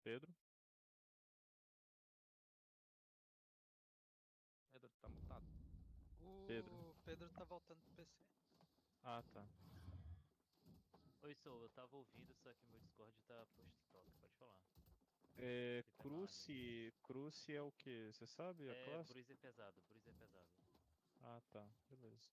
Pedro? Pedro tá mutado. Pedro? O Pedro tá voltando pro PC. Ah, tá. Oi, Soul, eu tava ouvindo, só que meu Discord tá push-to-talk, pode falar. Fica na ordem. Cruci é o que? Você sabe a É, classe? Bruiser pesado, Bruiser pesado, Ah, tá. Beleza.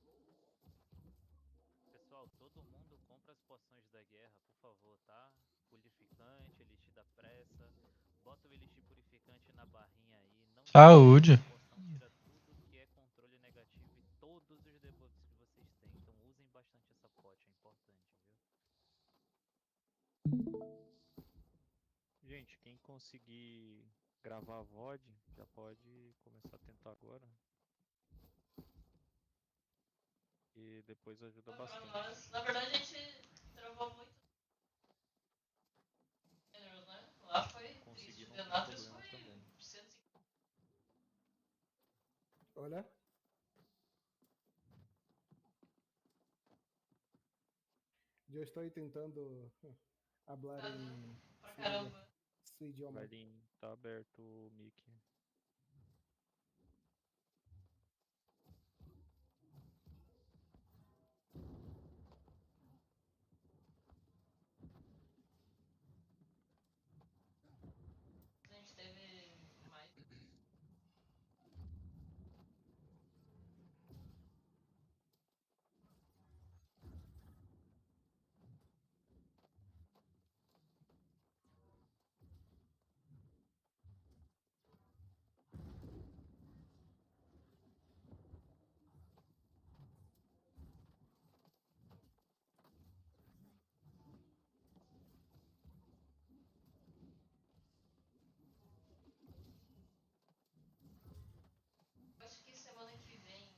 Bruiser pesado. Pessoal, todo mundo compra as poções da guerra, por favor, tá? Purificante, Elixir da pressa. Bota o Elixir purificante na barrinha aí. Não esquece, Saúde. essa poção tira tudo que é controle negativo e todos os debuffs que vocês têm. Então usem bastante essa pote, é importante, viu? Gente, quem conseguir gravar a VOD já pode começar a tentar agora. E depois ajuda bastante. Na verdade, a gente travou muito gêneros, né? Lá foi Conseguir triste. não tem Denatrius problema foi também. 150. Hola, yo estoy intentando hablar en Pra su, caramba. su idioma. Velhinho, tá aberto o mic. A gente teve mais. Acho que semana que vem.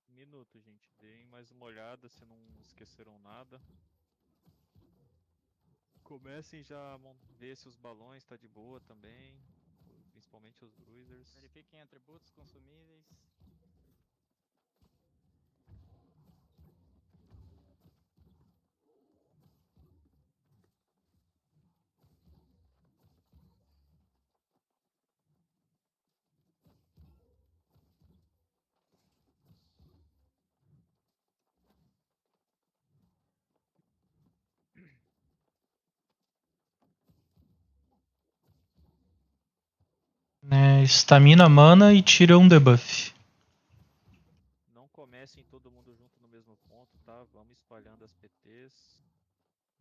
Minuto, gente. Deem mais uma olhada se não esqueceram nada. Comecem já a ver se os balões tá de boa também. Principalmente os bruisers. Verifiquem atributos consumíveis. Estamina, mana e tira um debuff. Não comecem todo mundo junto no mesmo ponto, tá? Vamos espalhando as PTs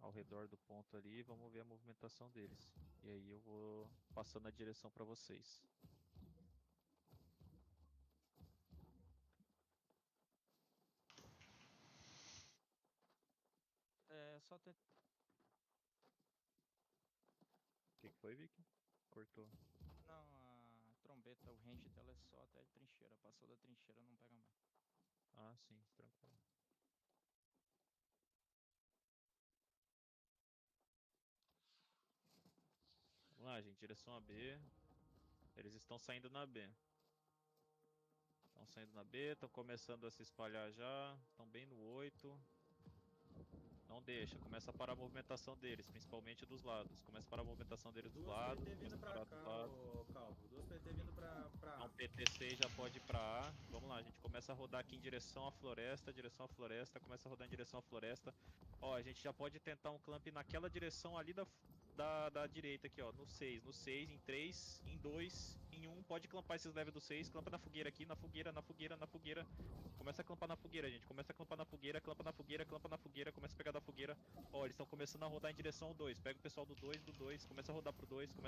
ao redor do ponto ali e vamos ver a movimentação deles. E aí eu vou passando a direção para vocês. É só ter. O que foi, Vicky? Cortou. Não, a trombeta, o range dela é só até a trincheira. Passou da trincheira, não pega mais. Ah, sim, tranquilo. Vamos lá, gente, direção a B. Eles estão saindo na B. Estão saindo na B, estão começando a se espalhar já. Estão bem no 8. Não deixa, começa a parar a movimentação deles, principalmente dos lados. Começa a parar a movimentação deles dos Duas lados, PT começa vindo a pra parar dos cá, lados. ô Calvo. Duas PT vindo pra Então A. PT6 já pode ir pra A. Vamos lá, a gente começa a rodar aqui em direção à floresta, começa a rodar em direção à floresta. Ó, a gente já pode tentar um clamp naquela direção ali da direita aqui, ó. No 6, em 3, em 2, em 1. Pode clampar esses levels do 6. Clampa na fogueira aqui, na fogueira. Começa a clampar na fogueira, gente. Começa a clampar na fogueira, clampa na fogueira. Começa a pegar da fogueira. Ó, eles estão começando a rodar em direção ao 2. Pega o pessoal do 2. Começa a rodar pro 2.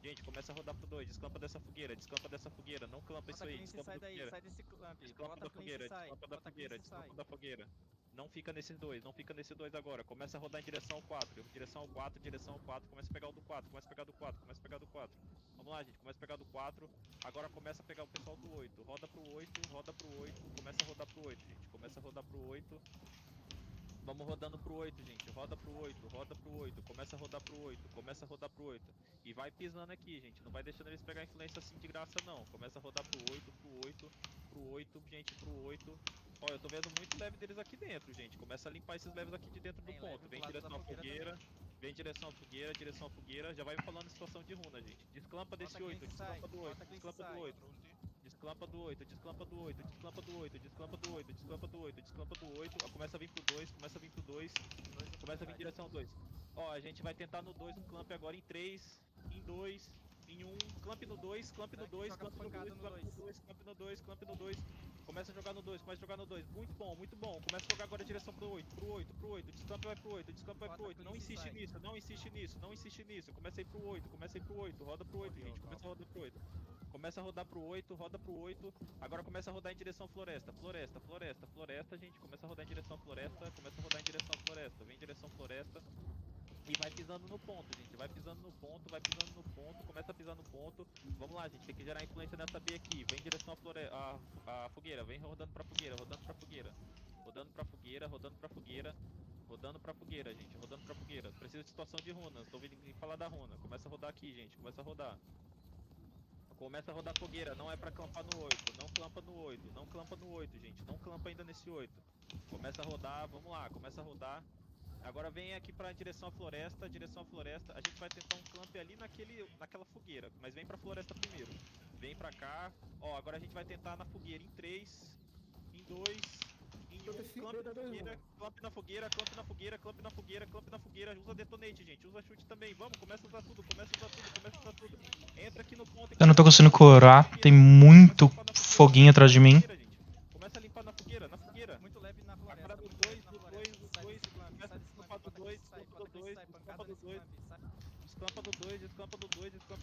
Gente, começa a rodar pro 2. Desclampa dessa fogueira. Não clampa isso aí. Desclampa sai da daí, fogueira. sai desse clamp. Desclampa Bota da fogueira, sai. desclampa da Bota fogueira, cleanse e sai. desclampa da fogueira. Não fica nesse 2 agora. Começa a rodar em direção ao 4. Direção ao 4. Começa a pegar o do 4. Começa a pegar do 4. Vamos lá, gente. Começa a pegar do 4. Agora começa a pegar o pessoal do 8. Roda pro 8. Começa a rodar pro 8, gente. Começa a rodar pro 8. Vamos rodando pro 8, gente. Roda pro 8. Começa a rodar pro 8. E vai pisando aqui, gente. Não vai deixando eles pegar influência assim de graça, não. Começa a rodar pro 8, gente, pro 8. Ó, eu tô vendo muito leve deles aqui dentro, gente. Começa a limpar esses leves aqui de dentro do Tem ponto. leve Vem pro em lado direção da à fogueira fogueira. Vem em direção à fogueira. Já vai falando situação de runa, gente. Desclampa desse Bota 8, cleanse e desclampa do 8, Bota cleanse e desclampa do sai. 8. Desclampa do 8. Ó, começa a vir pro 2. Começa a vir em direção ao 2. Ó, a gente vai tentar no 2 um clamp agora em 3, em 2, em 1. Clamp no 2. Clamp no 2. Começa a jogar no 2. Muito bom. Começa a jogar agora em direção pro 8. Desclamp vai pro 8. Não insiste nisso. Começa a ir pro 8. Roda pro 8, gente. Começa a rodar pro 8. Roda pro 8. Agora começa a rodar em direção à floresta. Gente. Começa a rodar em direção à floresta. Vem em direção à floresta. E vai pisando no ponto, gente. Vai pisando no ponto. Começa a pisar no ponto. Vamos lá, gente. Tem que gerar influência nessa B aqui. Vem em direção à fogueira. Vem rodando pra fogueira. Rodando pra fogueira, gente. Precisa de situação de runas. Tô ouvindo ninguém falar da runa. Começa a rodar aqui, gente. Começa a rodar fogueira. Não é pra clampar no 8. Não clampa no 8, gente. Não clampa ainda nesse 8. Começa a rodar. Vamos lá. Começa a rodar. Agora vem aqui pra direção à floresta. A gente vai tentar um clamp ali naquela fogueira. Mas vem pra floresta primeiro. Vem pra cá. Ó, agora a gente vai tentar na fogueira em 3, em 2, em 1. Clamp na fogueira. Usa detonate, gente. Usa chute também. Vamos, começa a usar tudo. Entra aqui no ponto. Eu não tô conseguindo curar. Tem muito foguinho atrás de mim. Começa a limpar na fogueira. Muito leve na floresta. Agora do muito 2, leve na do floresta. 2, do Sai 2. desse clamp, Começa sai a desse clamp, descampar do bota 2, cleanse e sai, descampa bota do cleanse e 2, sai, descampa pancada do nesse 2. clamp, sai. Desclampa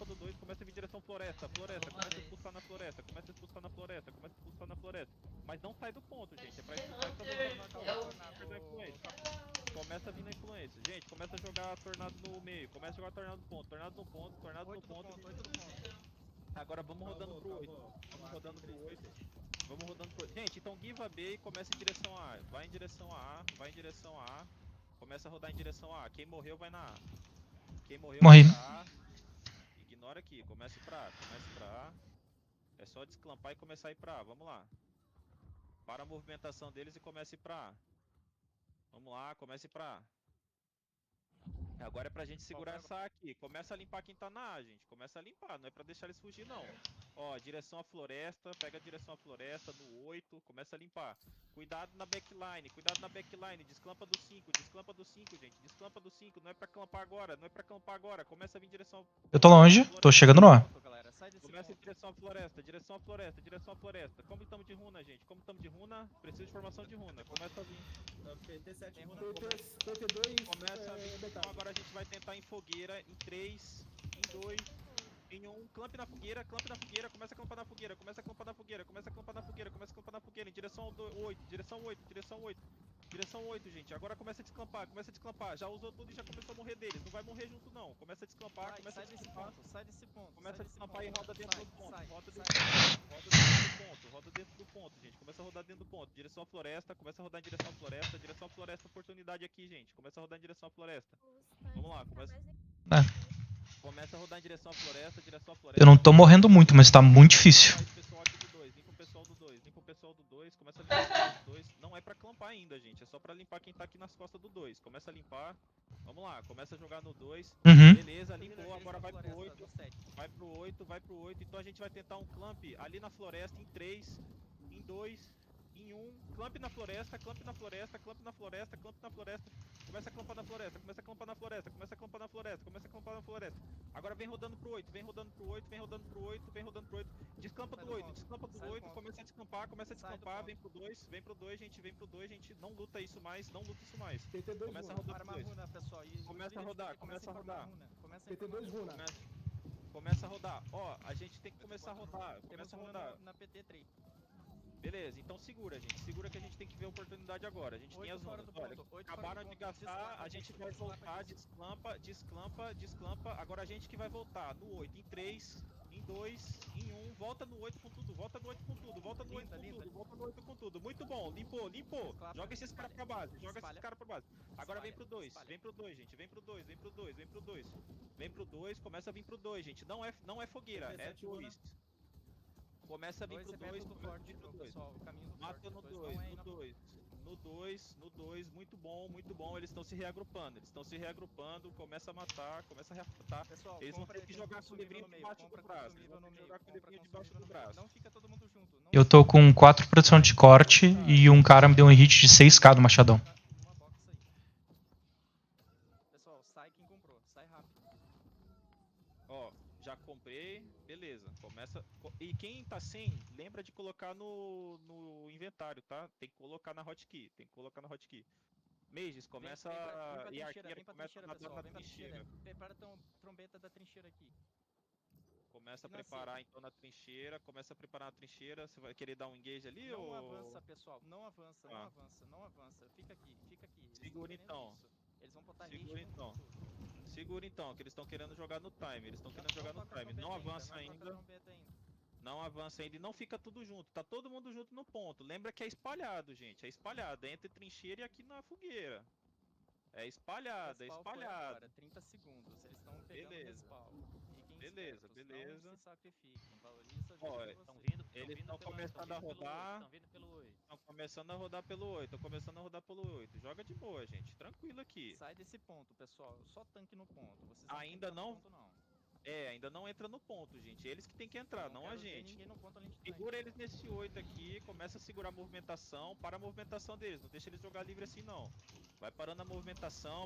do 2, começa a vir em direção à floresta. Começa a expulsar na floresta. Mas não sai do ponto, gente. É pra expulsar todo mundo. Começa a vir na influência. Gente, começa a jogar tornado no meio. Começa a jogar tornado no ponto. 8 do ponto. Agora vamos rodando pro 8. Gente, então give a B e começa em direção a A. Vai em direção a A. Começa a rodar em direção a A. Quem morreu vai na A. Morri. Vai pra A. Ignora aqui. Comece pra A. É só desclampar e começar a ir pra A. Vamos lá. Para a movimentação deles e comece pra A. Vamos lá, comece pra A. Agora é pra gente segurar essa A aqui. Começa a limpar quem tá na A, gente. Começa a limpar, não é pra deixar eles fugir, não. Ó, direção à floresta. Pega a direção à floresta no 8. Começa a limpar. Cuidado na backline. Desclampa do 5, gente. Desclampa do 5. Não é pra clampar agora. Começa a vir em direção. Eu tô longe. Tô chegando no A. Começa em direção à floresta. Como estamos de runa, gente? Preciso de formação de runa. Começa a vir. PT7 runa. PT2, Começa a vir. Então metade. agora a gente vai tentar em fogueira. Em 3, em 2, em 1. Clamp na fogueira. Começa a clampar na fogueira. Em direção ao 8. Direção 8, gente. Agora começa a desclampar. Já usou tudo e já começou a morrer deles. Não vai morrer junto, não. Começa a desclampar. Sai desse ponto. Começa a desclampar e roda dentro do ponto. Roda dentro do ponto, gente. Começa a rodar dentro do ponto. Direção à floresta. Começa a rodar em direção à floresta. Direção à floresta. Oportunidade aqui, gente. Começa a rodar em direção à floresta. Vamos lá. Começa a rodar em direção à floresta. Eu não tô morrendo muito, mas tá muito difícil. Esse pessoal aqui do 2. Vem com o pessoal do 2. Começa a limpar o 2. Não é pra clampar ainda, gente. É só pra limpar quem tá aqui nas costas do 2. Começa a limpar. Vamos lá. Começa a jogar no 2. Uhum. Beleza, limpou. Agora vai pro 8. Vai pro 8. Então a gente vai tentar um clamp ali na floresta em 3, em 2, em 1. Clamp na floresta. Começa a clampar na floresta, começa a clampar na floresta, começa a clampar na floresta, começa a clampar na floresta. Agora vem rodando pro 8, vem rodando pro 8, vem rodando pro 8, vem rodando pro 8. Descampa Sai do do 8, ponto, descampa do sai do 8, ponto. começa a descampar, Sai do ponto. vem pro 2, gente, vem pro 2, gente. Não luta isso mais, não luta isso mais. PT2 Começa a runa. rodar Para pro uma 2. runa, pessoal. E os Começa a líderes rodar, dele começa a informar rodar. runa, começa a informar PT2 runa. runa. Começa a rodar. Ó, a gente tem que começar a rodar. Temos Começa a runa rodar. na PT3. Beleza, então segura, gente. Segura que a gente tem que ver a oportunidade agora. A gente tem 8 as fora runas. do Olha, ponto. 8 acabaram de gastar, a gente vai voltar, desclampa. Agora a gente que vai voltar no 8, em 3, em 2, em 1. Volta no 8 com tudo, volta no 8 com tudo, volta no 8 com Linda, tudo, volta no 8 com tudo. Muito bom, limpou. Desclapa, Joga esses caras pra base, joga esses espalha. caras pra base. Agora vem Espalha, pro 2, espalha. vem pro 2, gente. Vem pro 2, vem pro 2, vem pro 2. Vem pro 2, começa a vir pro 2, gente. Não é fogueira, é 17 runa. 2. Começa a vir 2 pro é 2, perto do começa a forte, vir pro viu, 2. pessoal. O caminho do Mata forte. no Dois 2, não é no ina- 2. No 2, muito bom. Eles estão se reagrupando, começa a matar, começa a reatar. Pessoal, Eles vão compra, ter que tem jogar com o consumível livrinho no meio, debaixo do compra braço. consumível Eles vão no ter que meio, jogar com o compra livrinho debaixo do consumível no meio. braço. Não fica todo mundo junto. Não Eu tô com 4 proteção de corte e um cara me deu um hit de 6k do machadão. fica uma box aí. Pessoal, sai quem comprou. Sai rápido. Ó, já comprei, beleza. Começa. E quem tá sem, lembra de colocar no inventário, tá? Tem que colocar na hotkey. Mages, começa. Vem pra E trincheira, arqueira vem pra começa a trincheira, nadar pessoal. na Vem pra trincheira. trincheira. Prepara a trombeta da trincheira aqui. Começa a Financeiro. preparar então na trincheira. Começa a preparar na trincheira. Você vai querer dar um engage ali Não ou. avança, pessoal. Não avança, não Ah. avança, não avança. Fica aqui, fica aqui. Eles Segura tão querendo então. isso. Eles vão botar Segura haste com então. tudo. Segura então, que eles estão querendo jogar no time. Eles estão querendo jogar no toca a time. trombeta Não avança não toca a ainda. trombeta ainda. Não avança ainda e não fica tudo junto. Tá todo mundo junto no ponto. Lembra que é espalhado, gente. É espalhado. É entre trincheira e aqui na fogueira. É espalhado, é Respawn foi espalhado. agora, 30 segundos. Eles estão pegando Beleza. respawn. Fiquem Beleza, espertos, beleza. não se sacrifiquem. Valoriza a vida Ó, de Estão vocês. vindo, Eles estão começando a rodar. Estão vindo pelo 8. Estão começando a rodar pelo 8. Joga de boa, gente. Tranquilo aqui. Sai desse ponto, pessoal. Só tanque no ponto. Vocês Ainda tem que entrar não- no ponto, não. Ainda não entra no ponto, gente. Eles que tem que entrar, não a quero ver gente. ninguém no ponto além de tanque. Segura eles nesse 8 aqui, começa a segurar a movimentação, para a movimentação deles, não deixa eles jogar livre assim não. Vai parando a movimentação.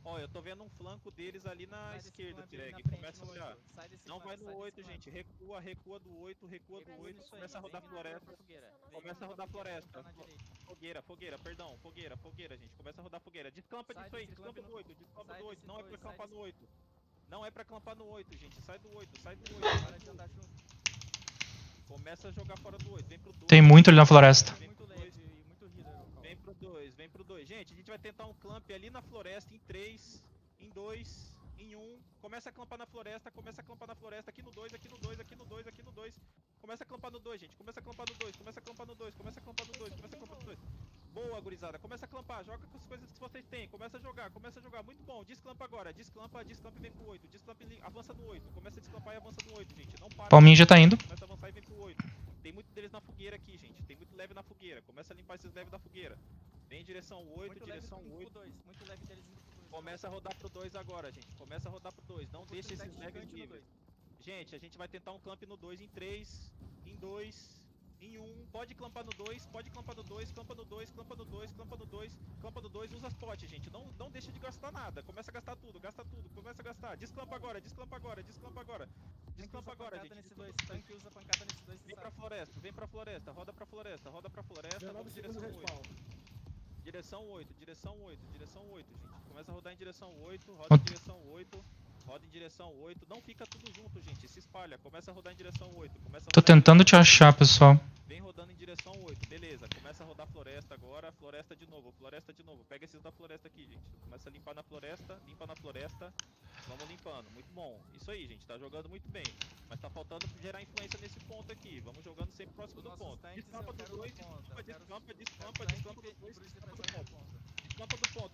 Ó, eu tô vendo um flanco deles ali na Sai desse esquerda, clamp aí na Tireg. frente, Começa a no olhar. 8. Sai desse Não clamp, vai no sai desse 8, clamp. gente. Recua do 8, Recua nisso aí, começa a rodar vem floresta. pra fogueira. Começa a rodar fogueira, floresta. tá na direita. Fogueira, gente. Começa a rodar fogueira. Descampa Sai disso aí, desse descampa clamp do no- 8, descampa sai do 8. desse Não é pra dois, sai clampar desse- no 8. Não é pra clampar no 8, gente. Sai do 8. Para de andar junto. Começa a jogar fora do 8. Vem pro 2. Tem muito ali na floresta. É muito leve e muito healer. Calma. Vem pro 2. Gente, a gente vai tentar um clamp ali na floresta em 3, em 2, em 1. Começa a clampar na floresta, aqui no 2. Começa a clampar no 2, gente. Começa a clampar no 2. Boa, gurizada. Começa a clampar, joga com as coisas que vocês têm. Começa a jogar. Muito bom. Desclampa agora. Desclampa e vem pro 8. Avança no 8. Começa a desclampar e avança no 8, gente. Não para. Palminha já tá indo. Começa a avançar e vem pro 8. Tem muito deles na fogueira aqui, gente. Tem muito leve na fogueira. Começa a limpar esses leves da fogueira. Vem em direção 8, Muito direção leve 8. pro 2. Muito leve deles indo pro 2. Começa a rodar pro 2 agora, gente. Não deixa esses leves livres. Gente, a gente vai tentar um clamp no 2 em 3, em 2, em 1. Pode clampar no 2, clampa no 2, usa as potes, gente. Não deixa de gastar nada. Começa a gastar tudo, começa a gastar. Desclampa agora, gente. Tanque usa pancada nesse 2. Vem pra floresta, roda pra floresta, 19 vamos em segundos direção 8. respawn. Direção 8, gente. Começa a rodar em direção 8, roda em direção 8. Não fica tudo junto, gente. Se espalha. Começa a rodar em direção 8. Tô tentando te achar, pessoal. Vem rodando em direção 8. Beleza. Começa a rodar floresta agora. Floresta de novo. Pega esses da floresta aqui, gente. Começa a limpar na floresta. Vamos limpando. Muito bom. Isso aí, gente. Tá jogando muito bem. Mas tá faltando gerar influência nesse ponto aqui. Vamos jogando sempre próximo do ponto. Descampa do 2. Descampa do 2.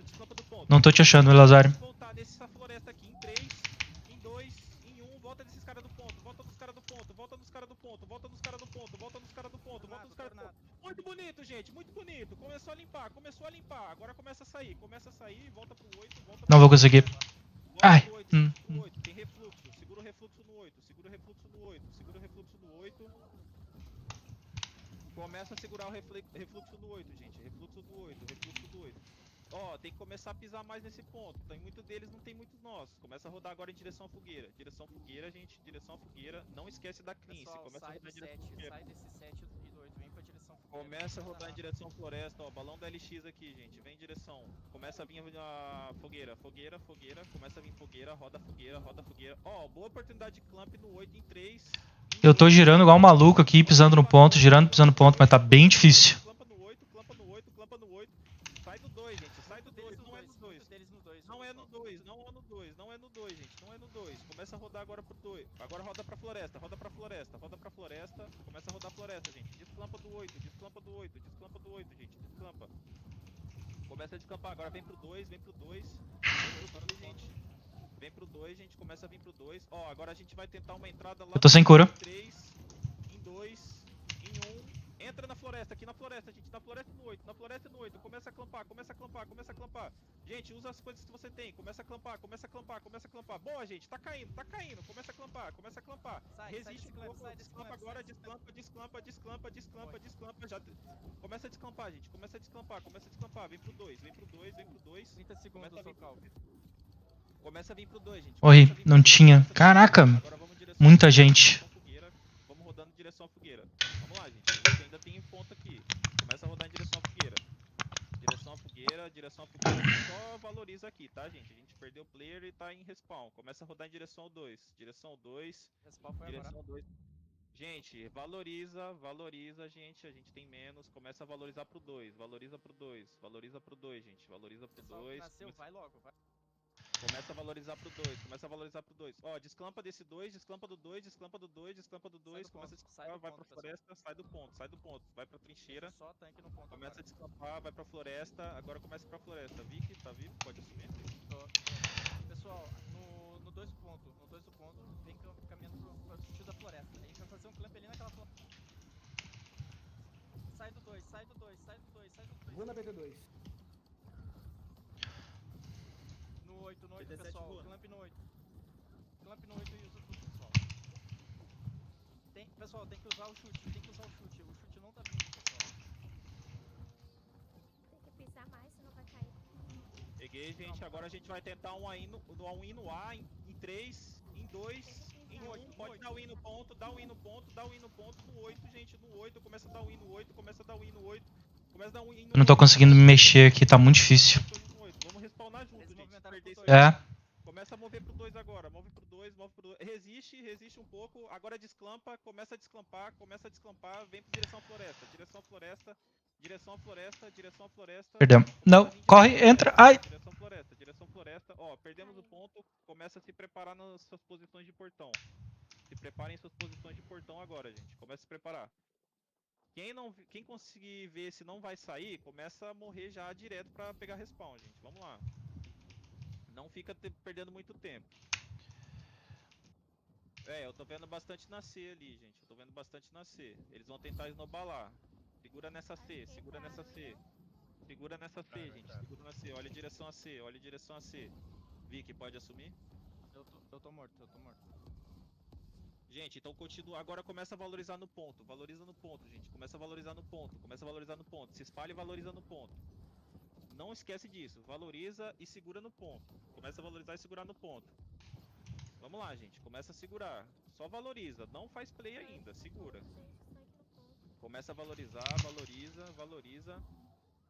Descampa do ponto. Não tô te achando, Elazar. Voltar nessa floresta aqui em 3, em 2, em 1, volta desses caras do ponto, volta nos caras do ponto. Muito bonito, gente, muito bonito. Começou a limpar. Agora começa a sair, volta pro 8, Não vou conseguir. Ai. Pro 8, tem refluxo, segura o refluxo no 8. Começa a segurar o refluxo no 8, gente. Refluxo do 8. Ó, tem que começar a pisar mais nesse ponto. Tem muito deles, não tem muitos nossos. Começa a rodar agora em direção à fogueira. Direção à fogueira, gente. Direção à fogueira. Não esquece da cleanse. Pessoal, Começa a sai rodar do em direção 7, à fogueira. sai desse 7 e do 8, vem pra direção fogueira. Começa a Não rodar em nada. direção à floresta, ó. Balão da LX aqui, gente. Vem em direção. Começa a vir a fogueira. Fogueira, fogueira. Começa a vir fogueira. Roda fogueira, roda fogueira. Ó, boa oportunidade de clamp no 8 em 3. Eu tô girando igual um maluco aqui, pisando no ponto, girando, pisando no ponto, mas tá bem difícil. Clampa no 8, clampa no 8, clampa no 8. Sai do 2, gente. Sai do 2. Não é no 2. Muito deles no 2. Não é no 2, não é no 2, não é no 2, gente, não é no 2. Começa a rodar agora pro 2. Agora roda pra floresta, roda pra floresta, roda pra floresta. Começa a rodar floresta, gente. Desclampa do 8, desclampa do 8, desclampa do 8, gente. Desclampa. Começa a descampar, agora vem pro 2, vem pro 2. Vem pro 2, gente. Vem pro 2, gente. Começa a vir pro 2. Ó, agora a gente vai tentar uma entrada lá. Eu tô no sem 3, cura. em 2, em 1. Entra na floresta, aqui na floresta, gente. Na floresta no 8, na floresta no 8. Começa a clampar, começa a clampar, começa a clampar. Gente, usa as coisas que você tem. Começa a clampar, começa a clampar, começa a clampar. Boa, gente, tá caindo, tá caindo. Começa a clampar, começa a clampar. Resiste um pouco, desclampa agora, desclampa, desclampa, desclampa, desclampa, desclampa. Já começa a desclampar, gente. Começa a desclampar, começa a desclampar. Vem pro 2, vem pro 2, vem pro 2. 30 segundos, Começa a vir Socal. Começa a vir pro 2, gente. Morri, Começa a vir não pro 2, tinha. começa a vir pro Caraca, 2. Agora vamos em direção muita à gente. fogueira. Vamos rodando em direção à fogueira. Vamos lá, gente. A gente ainda tem ponto aqui. Começa a rodar em direção à fogueira. Direção à fogueira, direção à fogueira. Só valoriza aqui, tá, gente? A gente perdeu o player e tá em respawn. Começa a rodar em direção ao 2. Direção ao 2. Respawn foi agora. Direção ao 2. Gente, valoriza, valoriza, gente. A gente tem menos. Começa a valorizar pro 2. Valoriza pro 2. Valoriza pro 2, gente. Valoriza pro Pessoal que 2. nasceu, vai logo, vai. Começa a valorizar pro 2, começa a valorizar pro 2. Ó, desclampa desse 2, desclampa do 2, desclampa do 2, desclampa do 2, começa a desclampar, vai pra floresta, sai do ponto, vai pra trincheira, Só tanque no ponto começa a agora. desclampar, vai pra floresta, agora começa pra floresta. Vicky, tá vivo? Pode assumir? Tô. Pessoal, no 2 do ponto, vem caminhando pro sentido da floresta. A gente vai fazer um clamp ali naquela floresta. Sai do 2, sai do 2, sai do 2, sai do 2. Vou na BT2. No 8, BT7 pessoal, voa. clamp no 8. Clamp no 8 e usa tudo, pessoal. Pessoal, tem que usar o chute, o chute não tá vindo, pessoal. Tem que pisar mais, senão vai cair. Peguei, gente, agora a gente vai tentar um win no A, em 3, em 2, em 1, pode dar win no ponto, dá win no ponto, dá win no ponto, no 8, gente, no 8, começa a dar win no 8, começa a dar win no 8, começa a dar win no 8. Eu não tô conseguindo me mexer aqui, tá muito difícil. Vamos respawnar junto, Eles gente. movimentaram Perder pro isso dois. É, Começa a mover pro 2 agora, move pro 2, move pro 2. Resiste um pouco, agora desclampa, começa a desclampar, vem pra direção à floresta, direção à floresta, direção à floresta, direção à floresta. perdemos. Não, corre, entra, ai. Direção floresta, ó, perdemos o ponto, começa a se preparar nas suas posições de portão. Se preparem em suas posições de portão agora, gente, começa a se preparar. Quem conseguir ver se não vai sair, começa a morrer já direto pra pegar respawn, gente, vamos lá. Não fica perdendo muito tempo. Eu tô vendo bastante nascer ali, gente. Eu tô vendo bastante nascer. Eles vão tentar esnobalar. Segura nessa C, segura nessa C. Segura nessa C, gente. Segura na C. Olha a direção a C, olha a direção a C. Vicky, pode assumir? Eu tô morto. Gente, então continua. Agora começa a valorizar no ponto. Valoriza no ponto, gente. Começa a valorizar no ponto. Começa a valorizar no ponto. Se espalha e valoriza no ponto. Não esquece disso. Valoriza e segura no ponto. Começa a valorizar e segurar no ponto. Vamos lá, gente. Começa a segurar. Só valoriza. Não faz play ainda. Segura. Começa a valorizar. Valoriza.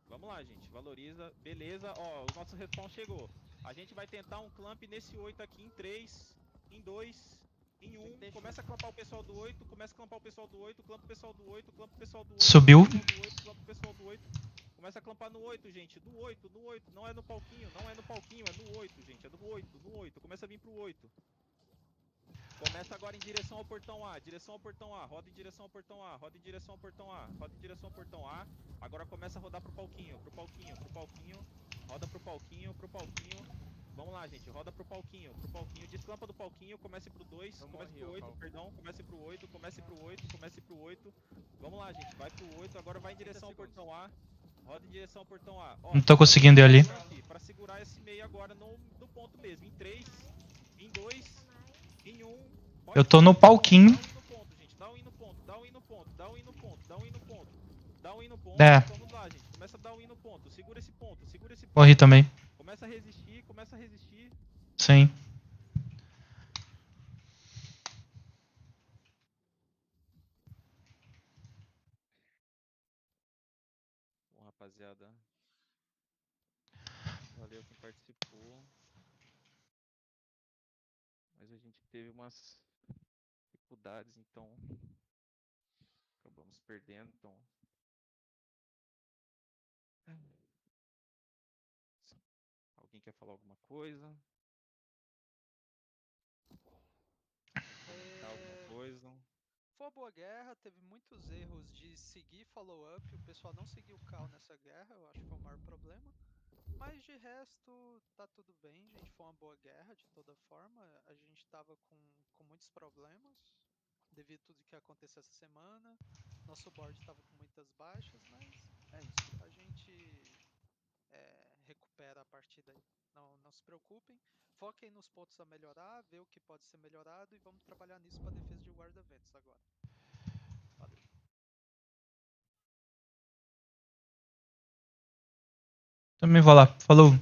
Vamos lá, gente. Valoriza. Beleza. Ó, o nosso respawn chegou. A gente vai tentar um clamp nesse 8 aqui em 3, em 2, em 1. Começa a clampar o pessoal do 8. Começa a clampar o pessoal do 8. Clampa o pessoal do 8. Clampa o pessoal do 8. Subiu. Clampa o pessoal do 8. Começa a clampar no 8, gente. No 8. Não é no palquinho, é no 8, gente. É no 8. Começa a vir pro 8. Começa agora em direção ao portão A. Roda em direção ao portão A. Roda em direção ao portão A. Agora começa a rodar pro palquinho. Roda pro palquinho. Vamos lá, gente. Roda pro palquinho. Desclampa do palquinho. Comece pro 2. Comece pro 8, perdão. Comece pro 8. Vamos lá, gente. Vai pro 8. Agora vai em direção ao portão A. Roda em direção ao portão A. Ó, Não tô tá conseguindo ir ali. pra segurar esse meio agora no ponto mesmo. Em 3, em 2, em 1. Eu tô no palquinho. Dá um win no ponto, gente. Dá um win no ponto. Dá um in no ponto. É. Vamos lá, gente. Começa a dar um in no ponto. Segura esse ponto, segura esse ponto. Morri também. Começa a resistir, começa a resistir. Sim. Bom, rapaziada. Valeu quem participou. Mas a gente teve umas dificuldades, então acabamos perdendo. Então, alguém quer falar alguma coisa? Comentar alguma coisa? Foi uma boa guerra, teve muitos erros de seguir follow-up, o pessoal não seguiu o call nessa guerra, eu acho que foi o maior problema. Mas de resto, tá tudo bem, gente. Foi uma boa guerra de toda forma. A gente tava com muitos problemas devido a tudo que aconteceu essa semana. Nosso board tava com muitas baixas, mas é isso. A gente recupera a partida aí. Não se preocupem. Foquem nos pontos a melhorar, ver o que pode ser melhorado e vamos trabalhar nisso para defesa de guarda-ventos agora. Valeu. Também vou lá. Falou.